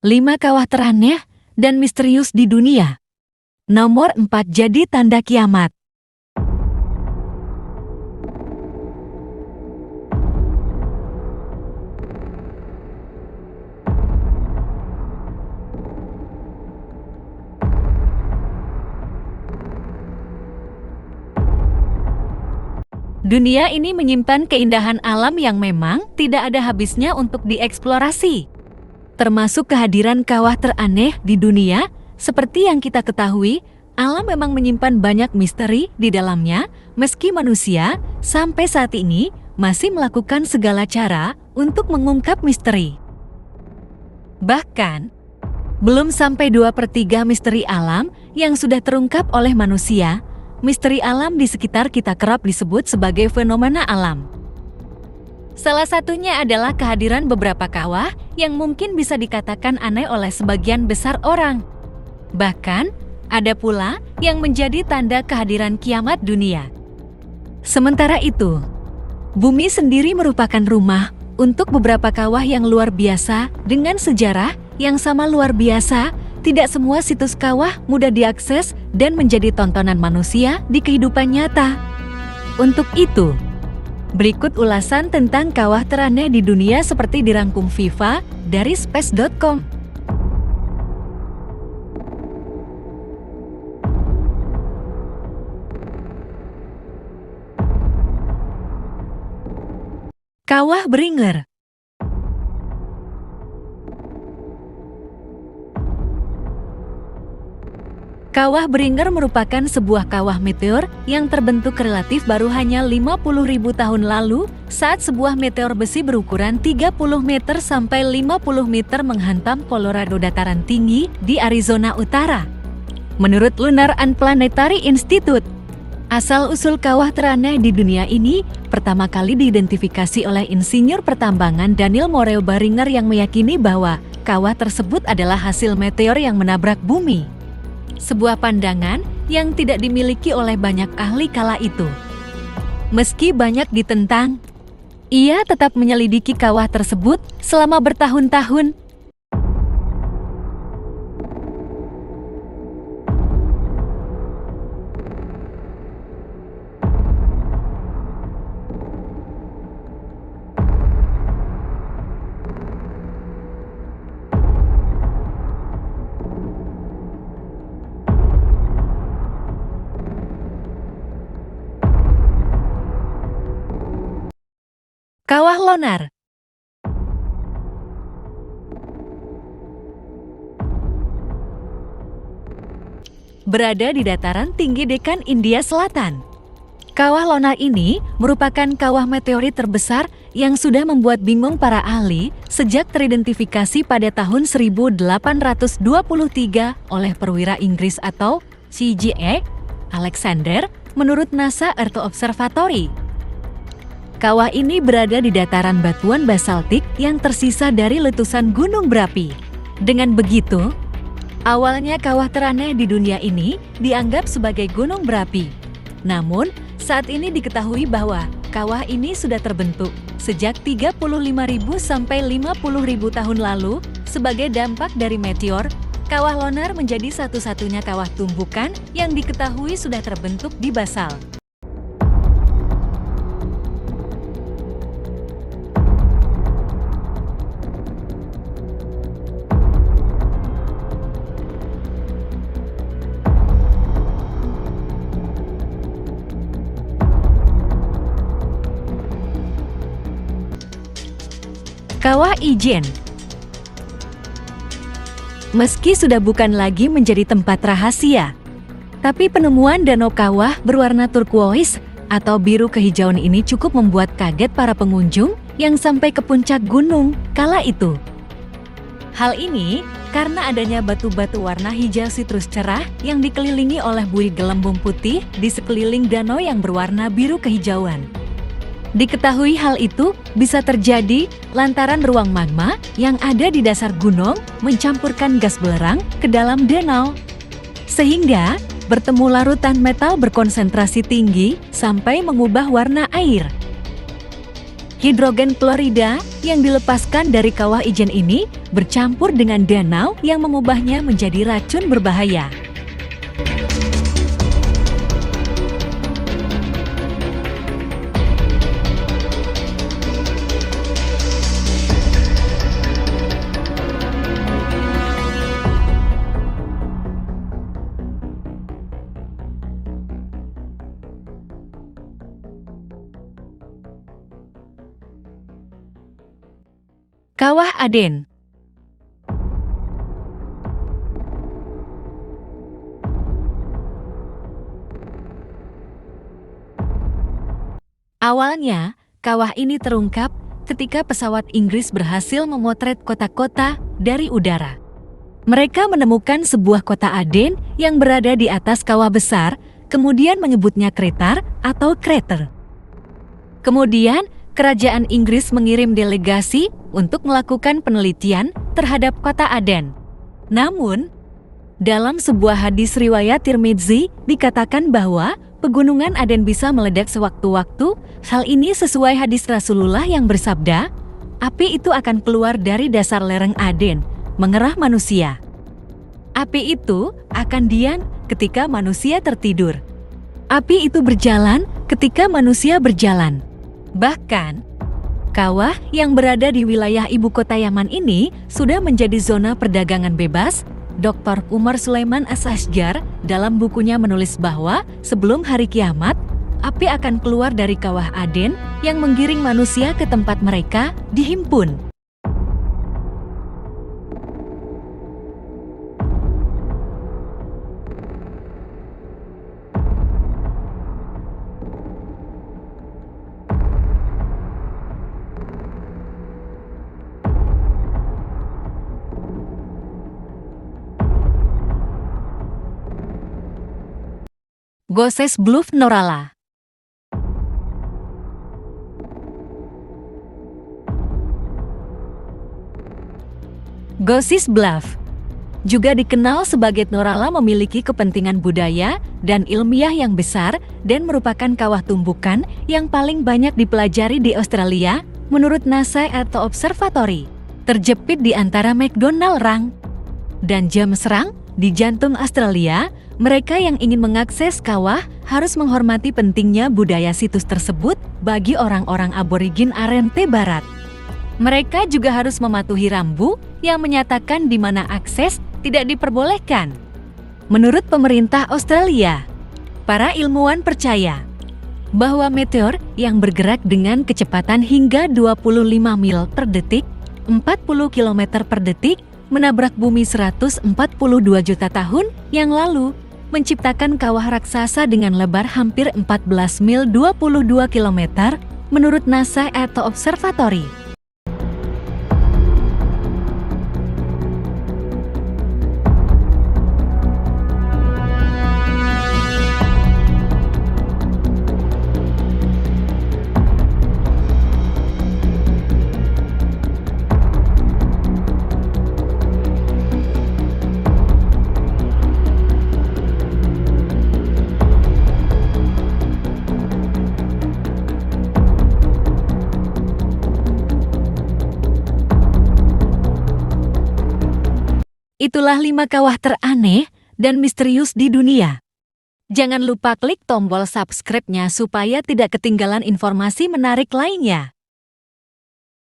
5 kawah teraneh dan misterius di dunia. Nomor 4 jadi tanda kiamat. Dunia ini menyimpan keindahan alam yang memang tidak ada habisnya untuk dieksplorasi. Termasuk kehadiran kawah teraneh di dunia, seperti yang kita ketahui, alam memang menyimpan banyak misteri di dalamnya, meski manusia sampai saat ini masih melakukan segala cara untuk mengungkap misteri. Bahkan, belum sampai 2/3 misteri alam yang sudah terungkap oleh manusia. Misteri alam di sekitar kita kerap disebut sebagai fenomena alam. Salah satunya adalah kehadiran beberapa kawah yang mungkin bisa dikatakan aneh oleh sebagian besar orang. Bahkan, ada pula yang menjadi tanda kehadiran kiamat dunia. Sementara itu, bumi sendiri merupakan rumah untuk beberapa kawah yang luar biasa dengan sejarah yang sama luar biasa. Tidak semua situs kawah mudah diakses dan menjadi tontonan manusia di kehidupan nyata. Untuk itu, berikut ulasan tentang kawah teraneh di dunia seperti dirangkum Viva dari space.com. Kawah Bringer. Kawah Bringer merupakan sebuah kawah meteor yang terbentuk relatif baru hanya 50.000 tahun lalu saat sebuah meteor besi berukuran 30 meter sampai 50 meter menghantam Colorado dataran tinggi di Arizona Utara. Menurut Lunar and Planetary Institute, asal-usul kawah teraneh di dunia ini pertama kali diidentifikasi oleh insinyur pertambangan Daniel Moreo Barringer yang meyakini bahwa kawah tersebut adalah hasil meteor yang menabrak bumi. Sebuah pandangan yang tidak dimiliki oleh banyak ahli kala itu. Meski banyak ditentang, ia tetap menyelidiki kawah tersebut selama bertahun-tahun. Kawah Lonar. Berada di dataran tinggi Deccan, India Selatan. Kawah Lonar ini merupakan kawah meteorit terbesar yang sudah membuat bingung para ahli sejak teridentifikasi pada tahun 1823 oleh perwira Inggris atau C.J. Alexander menurut NASA Earth Observatory. Kawah ini berada di dataran batuan basaltik yang tersisa dari letusan gunung berapi. Dengan begitu, awalnya kawah teraneh di dunia ini dianggap sebagai gunung berapi. Namun, saat ini diketahui bahwa kawah ini sudah terbentuk sejak 35.000 sampai 50.000 tahun lalu sebagai dampak dari meteor. Kawah Lonar menjadi satu-satunya kawah tumbukan yang diketahui sudah terbentuk di basal. Kawah Ijen. Meski sudah bukan lagi menjadi tempat rahasia, tapi penemuan danau kawah berwarna turkuois atau biru kehijauan ini cukup membuat kaget para pengunjung yang sampai ke puncak gunung kala itu. Hal ini karena adanya batu-batu warna hijau sitrus cerah yang dikelilingi oleh buih gelembung putih di sekeliling danau yang berwarna biru kehijauan. Diketahui hal itu bisa terjadi lantaran ruang magma yang ada di dasar gunung mencampurkan gas belerang ke dalam danau, sehingga bertemu larutan metal berkonsentrasi tinggi sampai mengubah warna air. Hidrogen klorida yang dilepaskan dari kawah ijen ini bercampur dengan danau yang mengubahnya menjadi racun berbahaya. Kawah Aden. Awalnya, kawah ini terungkap ketika pesawat Inggris berhasil memotret kota-kota dari udara. Mereka menemukan sebuah kota Aden yang berada di atas kawah besar, kemudian menyebutnya krater atau krater. Kemudian, Kerajaan Inggris mengirim delegasi untuk melakukan penelitian terhadap kota Aden. Namun, dalam sebuah hadis riwayat Tirmidzi dikatakan bahwa pegunungan Aden bisa meledak sewaktu-waktu. Hal ini sesuai hadis Rasulullah yang bersabda, api itu akan keluar dari dasar lereng Aden, mengerah manusia. Api itu akan diam ketika manusia tertidur. Api itu berjalan ketika manusia berjalan. Bahkan, kawah yang berada di wilayah ibu kota Yaman ini sudah menjadi zona perdagangan bebas. Dr. Umar Sulaiman As-Asjar dalam bukunya menulis bahwa sebelum hari kiamat, api akan keluar dari kawah Aden yang menggiring manusia ke tempat mereka dihimpun. Goses Bluff Norala. Goses Bluff juga dikenal sebagai Norala, memiliki kepentingan budaya dan ilmiah yang besar dan merupakan kawah tumbukan yang paling banyak dipelajari di Australia menurut NASA atau observatori. Terjepit di antara McDonald Range dan James Range di jantung Australia, mereka yang ingin mengakses kawah harus menghormati pentingnya budaya situs tersebut bagi orang-orang aborigin Arente Barat. Mereka juga harus mematuhi rambu yang menyatakan di mana akses tidak diperbolehkan. Menurut pemerintah Australia, para ilmuwan percaya bahwa meteor yang bergerak dengan kecepatan hingga 25 mil per detik, 40 km per detik, menabrak bumi 142 juta tahun yang lalu, menciptakan kawah raksasa dengan lebar hampir 14 mil 22 km menurut NASA atau observatori. Itulah 5 kawah teraneh dan misterius di dunia. Jangan lupa klik tombol subscribe-nya supaya tidak ketinggalan informasi menarik lainnya.